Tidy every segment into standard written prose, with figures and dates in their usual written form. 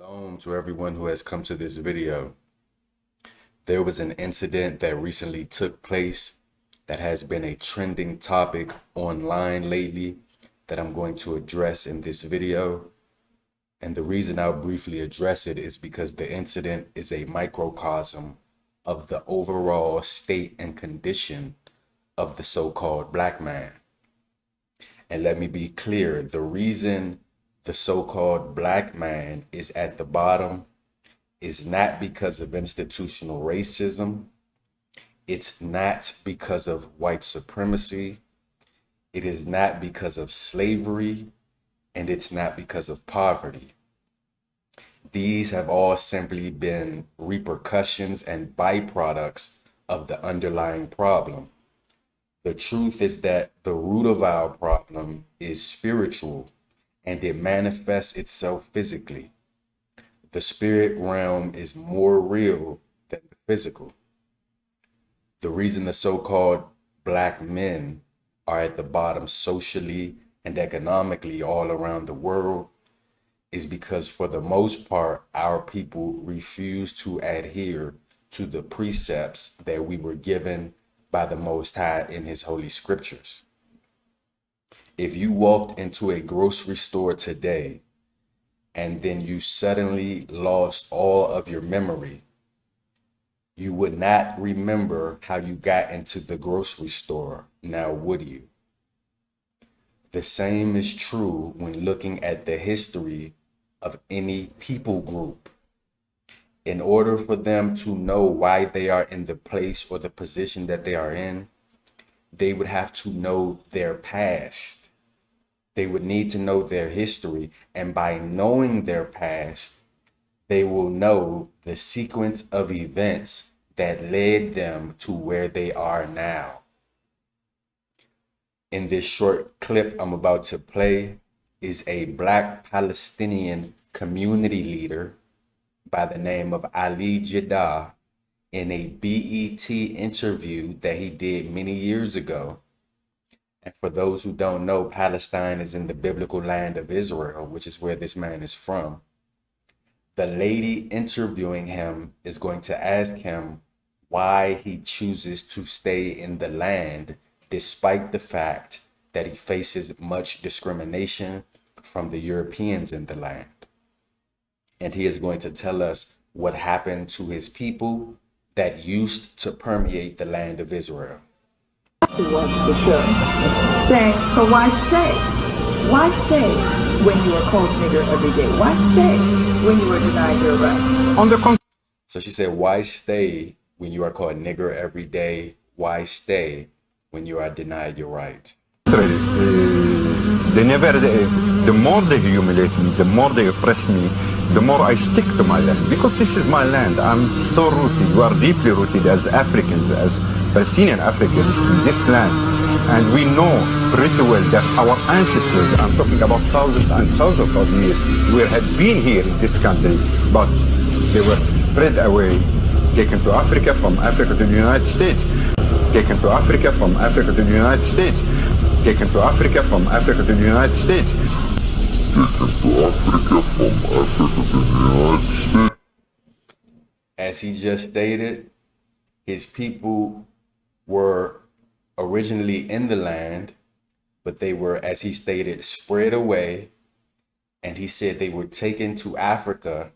Shalom to everyone who has come to this video. There was an incident that recently took place that has been a trending topic online lately that I'm going to address in this video. And the reason I'll briefly address it is because the incident is a microcosm of the overall state and condition of the so-called black man. And let me be clear, the reason the so-called black man is at the bottom is not because of institutional racism. It's not because of white supremacy. It is not because of slavery, and it's not because of poverty. These have all simply been repercussions and byproducts of the underlying problem. The truth is that the root of our problem is spiritual, and it manifests itself physically. The spirit realm is more real than the physical. The reason the so-called black men are at the bottom socially and economically all around the world is because, for the most part, our people refuse to adhere to the precepts that we were given by the Most High in his holy scriptures. If you walked into a grocery store today and then you suddenly lost all of your memory, you would not remember how you got into the grocery store, now would you? The same is true when looking at the history of any people group. In order for them to know why they are in the place or the position that they are in, they would have to know their past. They would need to know their history, and by knowing their past, they will know the sequence of events that led them to where they are now. In this short clip I'm about to play is a Black Palestinian community leader by the name of Ali Jeddah in a BET interview that he did many years ago. And for those who don't know, Palestine is in the biblical land of Israel, which is where this man is from. The lady interviewing him is going to ask him why he chooses to stay in the land, despite the fact that he faces much discrimination from the Europeans in the land. And he is going to tell us what happened to his people that used to permeate the land of Israel. Was the show saying, so why stay? Why stay when you are called nigger every day? Why stay when you are denied your rights? So she said, why stay when you are called nigger every day? Why stay when you are denied your rights? The more they humiliate me, the more they oppress me, the more I stick to my land. Because this is my land. I'm so rooted. We are deeply rooted as Africans, as Palestinian Africans in this land. And we know pretty well that our ancestors, I'm talking about thousands and thousands of years, had been here in this country, but they were spread away, taken to Africa, from Africa to the United States, taken to Africa, from Africa to the United States, taken to Africa, from Africa to the United States, taken to Africa, from Africa to the United States. As he just stated, his people were originally in the land, but they were, as he stated, spread away. And he said they were taken to Africa,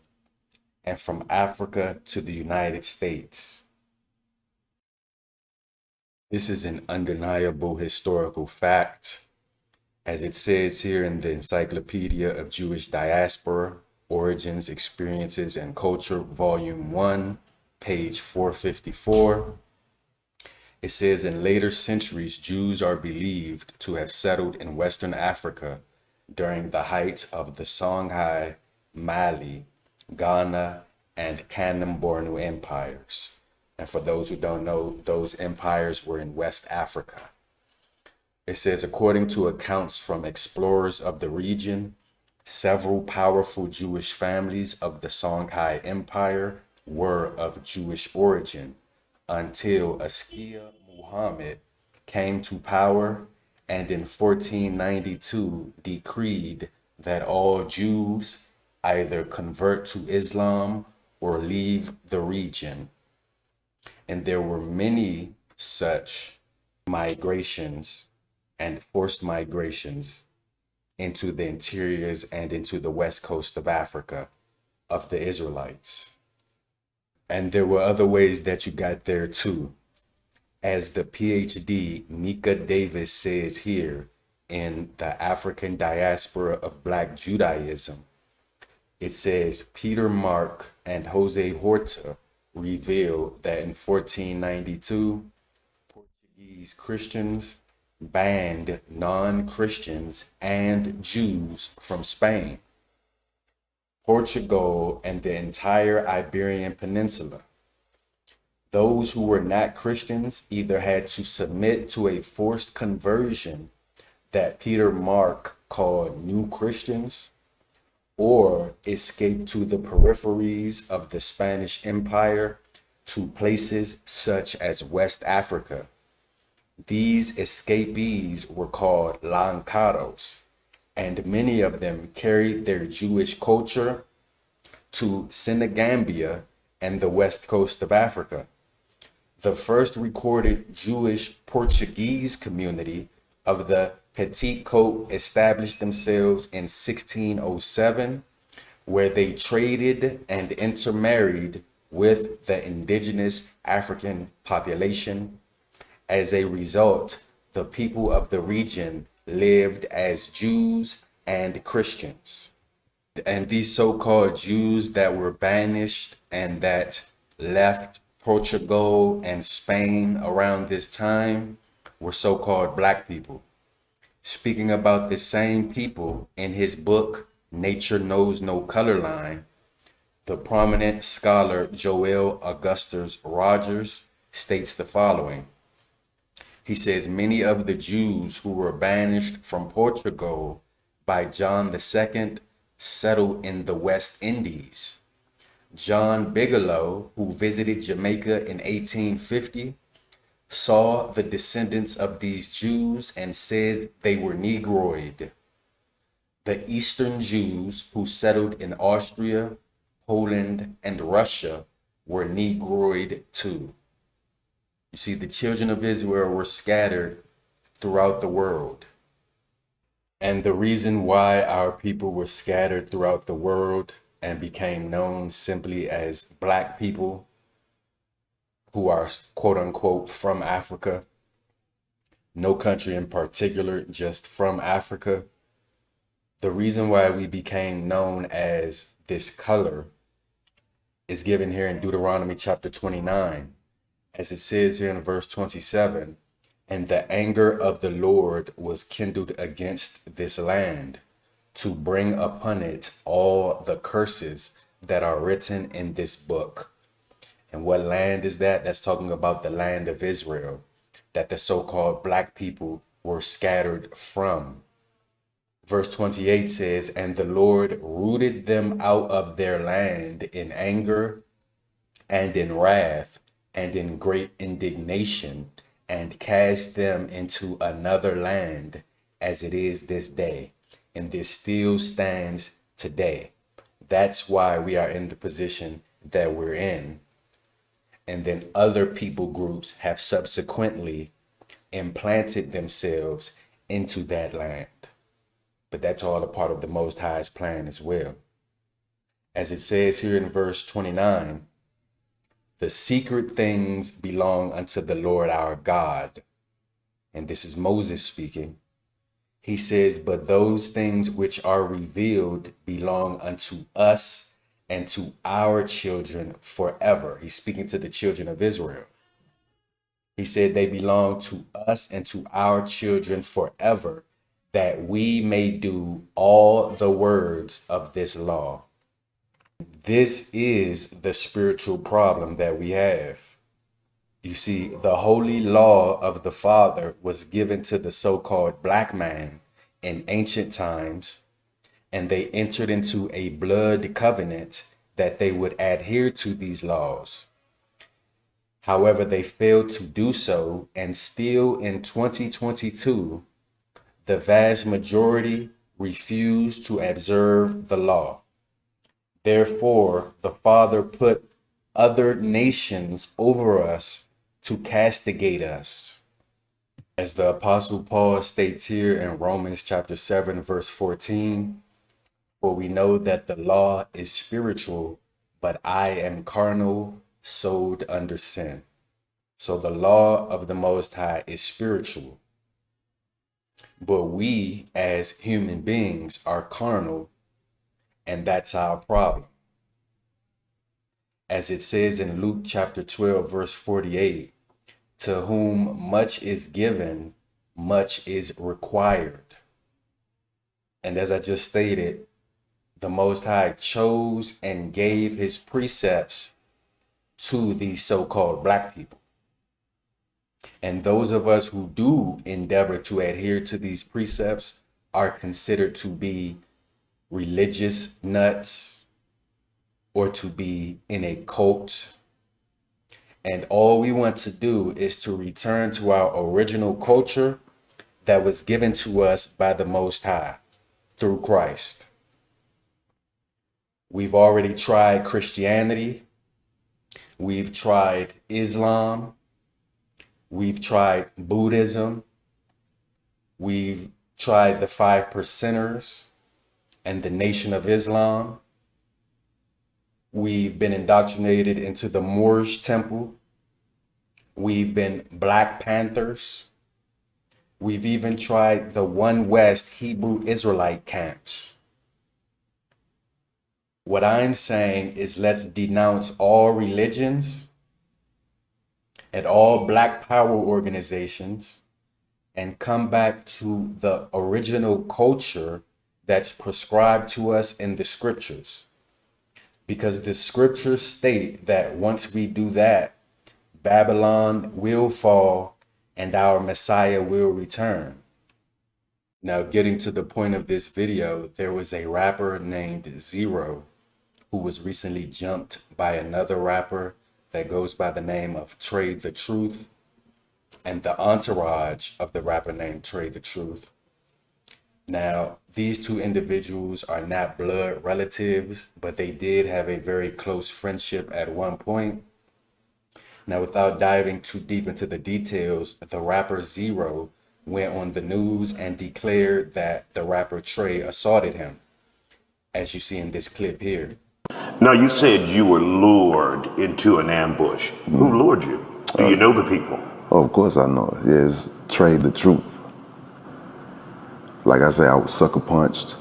and from Africa to the United States. This is an undeniable historical fact. As it says here in the Encyclopedia of Jewish Diaspora, Origins, Experiences, and Culture, Volume 1, page 454, it says, in later centuries, Jews are believed to have settled in Western Africa during the height of the Songhai, Mali, Ghana, and Kanem-Bornu empires. And for those who don't know, those empires were in West Africa. It says, according to accounts from explorers of the region, several powerful Jewish families of the Songhai Empire were of Jewish origin until Askia Muhammad came to power and in 1492 decreed that all Jews either convert to Islam or leave the region. And there were many such migrations and forced migrations into the interiors and into the west coast of Africa of the Israelites. And there were other ways that you got there too. As the PhD Nika Davis says here in The African Diaspora of Black Judaism, it says Peter Mark and Jose Horta reveal that in 1492, Portuguese Christians banned non-Christians and Jews from Spain, Portugal, and the entire Iberian Peninsula. Those who were not Christians either had to submit to a forced conversion that Peter Mark called New Christians, or escape to the peripheries of the Spanish Empire to places such as West Africa. These escapees were called Lancaros, and many of them carried their Jewish culture to Senegambia and the west coast of Africa. The first recorded Jewish Portuguese community of the Petit Côte established themselves in 1607, where they traded and intermarried with the indigenous African population. As a result, the people of the region lived as Jews and Christians. And these so-called Jews that were banished and that left Portugal and Spain around this time were so-called Black people. Speaking about the same people in his book, Nature Knows No Color Line, the prominent scholar Joel Augustus Rogers states the following. He says, many of the Jews who were banished from Portugal by John II settled in the West Indies. John Bigelow, who visited Jamaica in 1850, saw the descendants of these Jews and says they were Negroid. The Eastern Jews who settled in Austria, Poland, and Russia were Negroid too. You see, the children of Israel were scattered throughout the world. And the reason why our people were scattered throughout the world and became known simply as Black people who are quote unquote from Africa, no country in particular, just from Africa. The reason why we became known as this color is given here in Deuteronomy chapter 29. As it says here in verse 27, and the anger of the Lord was kindled against this land to bring upon it all the curses that are written in this book. And what land is that? That's talking about the land of Israel, that the so-called Black people were scattered from. Verse 28 says, and the Lord rooted them out of their land in anger and in wrath and in great indignation, and cast them into another land, as it is this day. And this still stands today. That's why we are in the position that we're in. And then other people groups have subsequently implanted themselves into that land. But that's all a part of the Most High's plan as well. As it says here in verse 29, the secret things belong unto the Lord our God. And this is Moses speaking. He says, but those things which are revealed belong unto us and to our children forever. He's speaking to the children of Israel. He said they belong to us and to our children forever, that we may do all the words of this law. This is the spiritual problem that we have. You see, the holy law of the Father was given to the so-called Black man in ancient times, and they entered into a blood covenant that they would adhere to these laws. However, they failed to do so, and still in 2022, the vast majority refuse to observe the law. Therefore, the Father put other nations over us to castigate us. As the Apostle Paul states here in Romans chapter 7, verse 14, for we know that the law is spiritual, but I am carnal, sold under sin. So the law of the Most High is spiritual. But we as human beings are carnal, and that's our problem. As it says in Luke chapter 12, verse 48, to whom much is given, much is required. And as I just stated, the Most High chose and gave his precepts to these so-called black people. And those of us who do endeavor to adhere to these precepts are considered to be religious nuts or to be in a cult. And all we want to do is to return to our original culture that was given to us by the Most High through Christ. We've already tried Christianity. We've tried Islam. We've tried Buddhism. We've tried the 5 percenters and the Nation of Islam. We've been indoctrinated into the Moorish temple. We've been Black Panthers. We've even tried the One West Hebrew Israelite camps. What I'm saying is let's denounce all religions and all Black power organizations and come back to the original culture that's prescribed to us in the scriptures. Because the scriptures state that once we do that, Babylon will fall and our Messiah will return. Now, getting to the point of this video, there was a rapper named Zero who was recently jumped by another rapper that goes by the name of Trae The Truth, and the entourage of the rapper named Trae The Truth. Now, these two individuals are not blood relatives, but they did have a very close friendship at one point. Now, without diving too deep into the details, the rapper Zero went on the news and declared that the rapper Trae assaulted him, as you see in this clip here. Now, you said you were lured into an ambush. Who lured you? Do you know the people? Oh, of course I know it. Yeah, it's Trae The Truth. Like I say, I was sucker punched,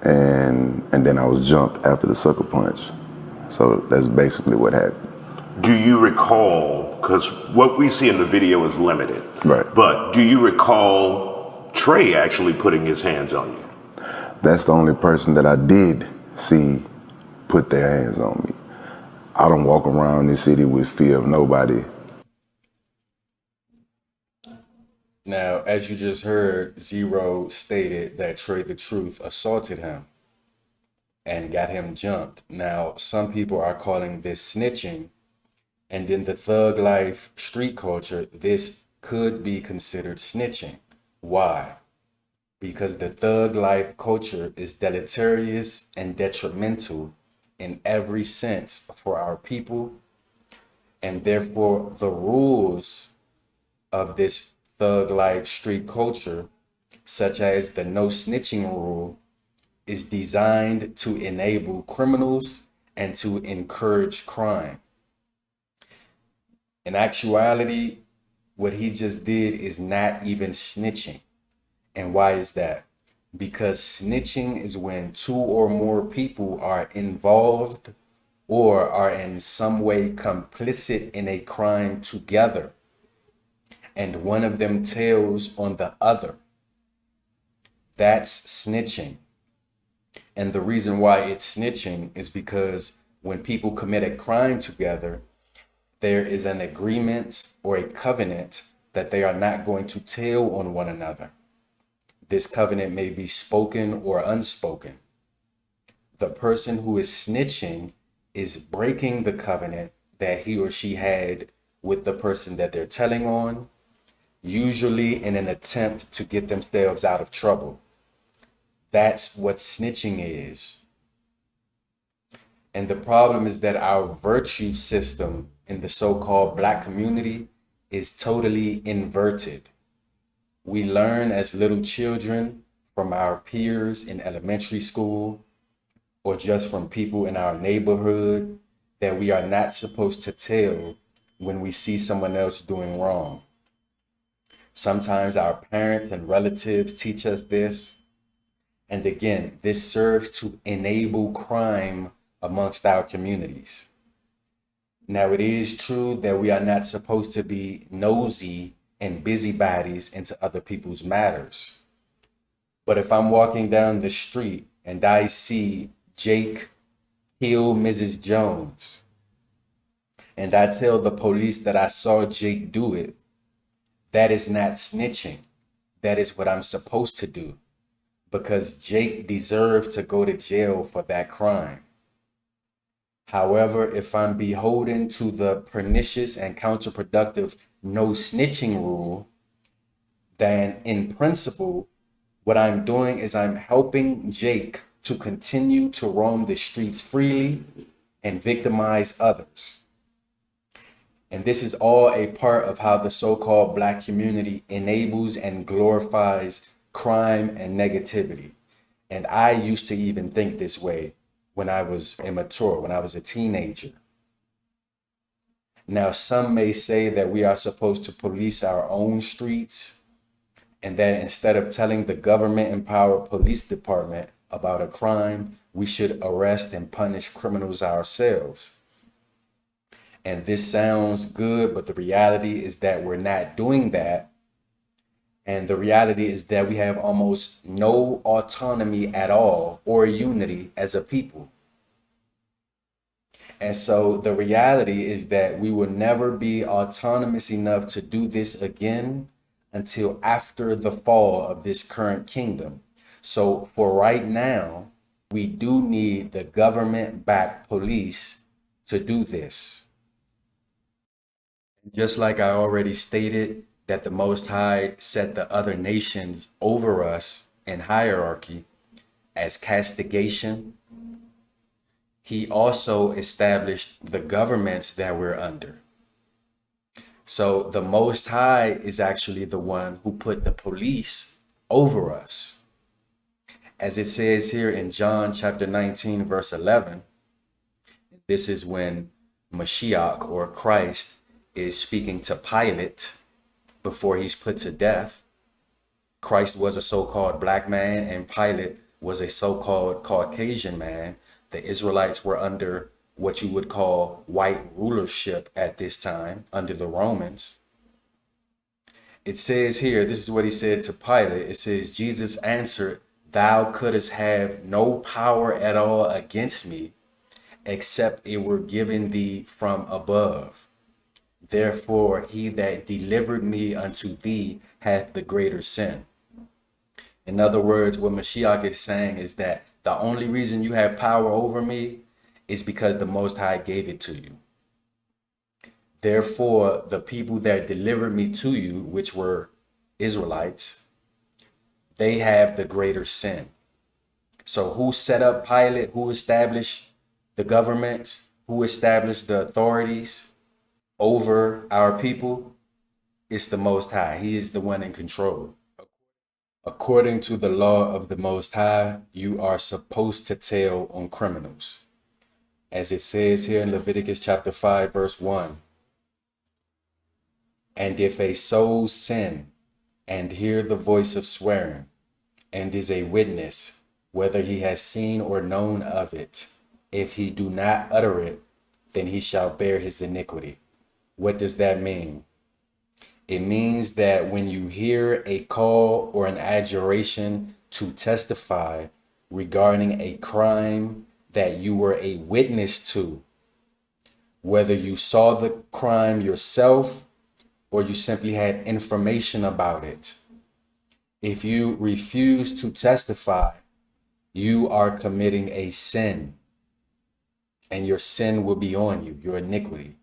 and then I was jumped after the sucker punch. So that's basically what happened. Do you recall, because what we see in the video is limited, Right. but do you recall Trae actually putting his hands on you? That's the only person that I did see put their hands on me. I don't walk around this city with fear of nobody. Now, as you just heard, Zero stated that Trae The Truth assaulted him and got him jumped. Now, some people are calling this snitching, and in the thug life street culture, this could be considered snitching. Why? Because the thug life culture is deleterious and detrimental in every sense for our people, and therefore the rules of this thug life street culture, such as the no snitching rule, is designed to enable criminals and to encourage crime. In actuality, what he just did is not even snitching. And why is that? Because snitching is when 2 or more people are involved or are in some way complicit in a crime together, and one of them tells on the other. That's snitching. And the reason why it's snitching is because when people commit a crime together, there is an agreement or a covenant that they are not going to tell on one another. This covenant may be spoken or unspoken. The person who is snitching is breaking the covenant that he or she had with the person that they're telling on, usually in an attempt to get themselves out of trouble. That's what snitching is. And the problem is that our virtue system in the so-called Black community is totally inverted. We learn as little children from our peers in elementary school or just from people in our neighborhood that we are not supposed to tell when we see someone else doing wrong. Sometimes our parents and relatives teach us this. And again, this serves to enable crime amongst our communities. Now, it is true that we are not supposed to be nosy and busybodies into other people's matters. But if I'm walking down the street and I see Jake kill Mrs. Jones, and I tell the police that I saw Jake do it, that is not snitching. That is what I'm supposed to do, because Jake deserves to go to jail for that crime. However, if I'm beholden to the pernicious and counterproductive no snitching rule, then in principle, what I'm doing is I'm helping Jake to continue to roam the streets freely and victimize others. And this is all a part of how the so-called Black community enables and glorifies crime and negativity. And I used to even think this way when I was immature, when I was a teenager. Now, some may say that we are supposed to police our own streets, and that instead of telling the government-empowered police department about a crime, we should arrest and punish criminals ourselves. And this sounds good, but the reality is that we're not doing that. And the reality is that we have almost no autonomy at all or unity as a people. And so the reality is that we will never be autonomous enough to do this again until after the fall of this current kingdom. So for right now, we do need the government-backed police to do this. Just like I already stated, that the Most High set the other nations over us in hierarchy as castigation, he also established the governments that we're under. So the Most High is actually the one who put the police over us. As it says here in John chapter 19, verse 11, this is when Mashiach, or Christ, is speaking to Pilate before he's put to death. Christ was a so-called black man and Pilate was a so-called Caucasian man. The Israelites were under what you would call white rulership at this time, under the Romans. It says here, this is what he said to Pilate. It says, Jesus answered, "Thou couldst have no power at all against me, except it were given thee from above. Therefore, he that delivered me unto thee hath the greater sin." In other words, what Mashiach is saying is that the only reason you have power over me is because the Most High gave it to you. Therefore, the people that delivered me to you, which were Israelites, they have the greater sin. So who set up Pilate? Who established the government? Who established the authorities over our people? It's the Most High. He is the one in control. According to the law of the Most High, you are supposed to tell on criminals. As it says here in Leviticus chapter 5, verse 1. And if a soul sin and hear the voice of swearing, and is a witness, whether he has seen or known of it, if he do not utter it, then he shall bear his iniquity. What does that mean? It means that when you hear a call or an adjuration to testify regarding a crime that you were a witness to, whether you saw the crime yourself or you simply had information about it, if you refuse to testify, you are committing a sin, and your sin will be on you, your iniquity.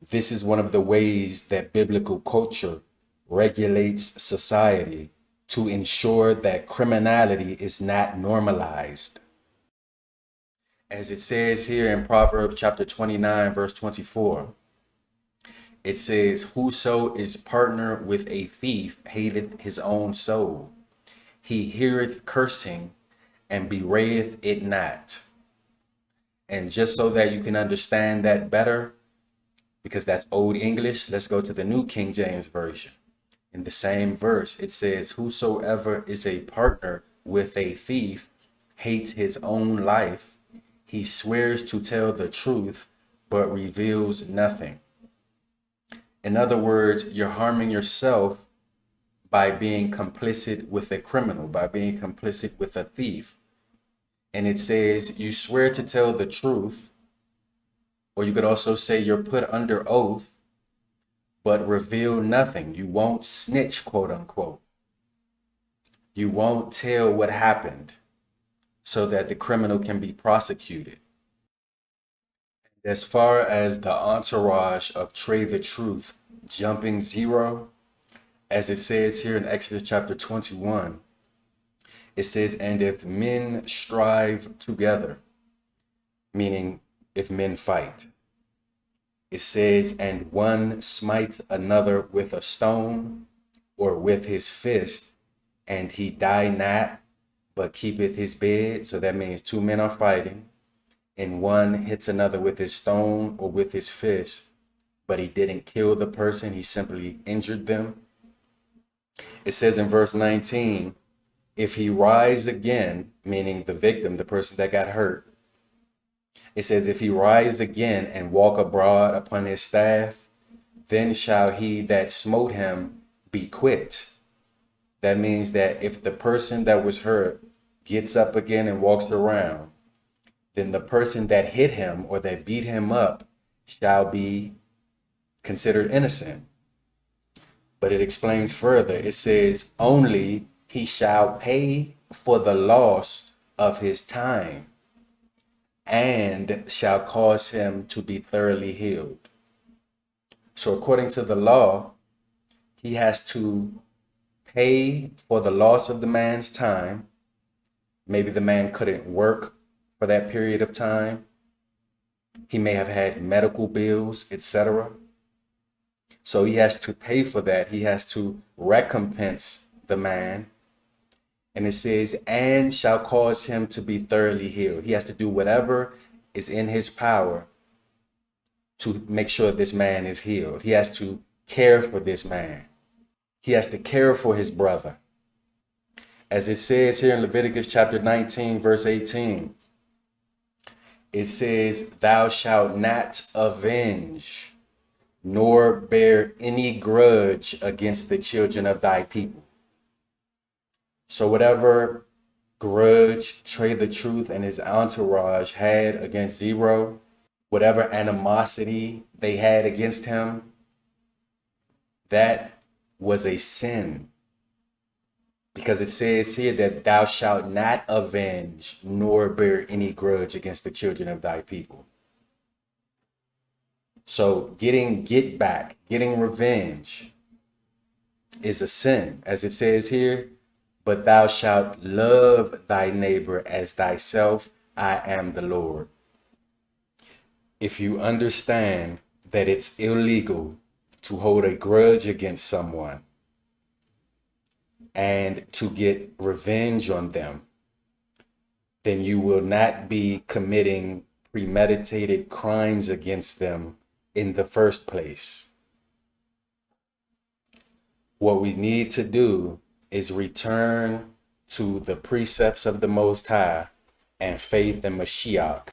This is one of the ways that biblical culture regulates society to ensure that criminality is not normalized. As it says here in Proverbs chapter 29, verse 24, it says, whoso is partner with a thief hateth his own soul. He heareth cursing and bewrayeth it not. And just so that you can understand that better, because that's Old English, let's go to the New King James Version. In the same verse, it says, whosoever is a partner with a thief hates his own life. He swears to tell the truth, but reveals nothing. In other words, you're harming yourself by being complicit with a criminal, by being complicit with a thief. And it says you swear to tell the truth, or you could also say you're put under oath, but reveal nothing. You won't snitch, quote unquote. You won't tell what happened so that the criminal can be prosecuted. As far as the entourage of Trae the Truth jumping zero, as it says here in Exodus chapter 21, it says, and if men strive together, meaning if men fight, it says, and one smites another with a stone or with his fist, and he die not, but keepeth his bed. So that means two men are fighting, and one hits another with his stone or with his fist, but he didn't kill the person, he simply injured them. It says in verse 19, if he rise again, meaning the victim, the person that got hurt, it says, if he rise again and walk abroad upon his staff, then shall he that smote him be quit. That means that if the person that was hurt gets up again and walks around, then the person that hit him or that beat him up shall be considered innocent. But it explains further. It says, only he shall pay for the loss of his time and shall cause him to be thoroughly healed. So according to the law, he has to pay for the loss of the man's time. Maybe the man couldn't work for that period of time. He may have had medical bills, etc. So he has to pay for that. He has to recompense the man. And it says, and shall cause him to be thoroughly healed. He has to do whatever is in his power to make sure this man is healed. He has to care for this man. He has to care for his brother. As it says here in Leviticus chapter 19, verse 18, it says, thou shalt not avenge nor bear any grudge against the children of thy people. So whatever grudge Trae the Truth and his entourage had against Zero, whatever animosity they had against him, that was a sin. Because it says here that thou shalt not avenge nor bear any grudge against the children of thy people. So get back, getting revenge is a sin. As it says here, but thou shalt love thy neighbor as thyself. I am the Lord. If you understand that it's illegal to hold a grudge against someone and to get revenge on them, then you will not be committing premeditated crimes against them in the first place. What we need to do is return to the precepts of the Most High and faith in Mashiach.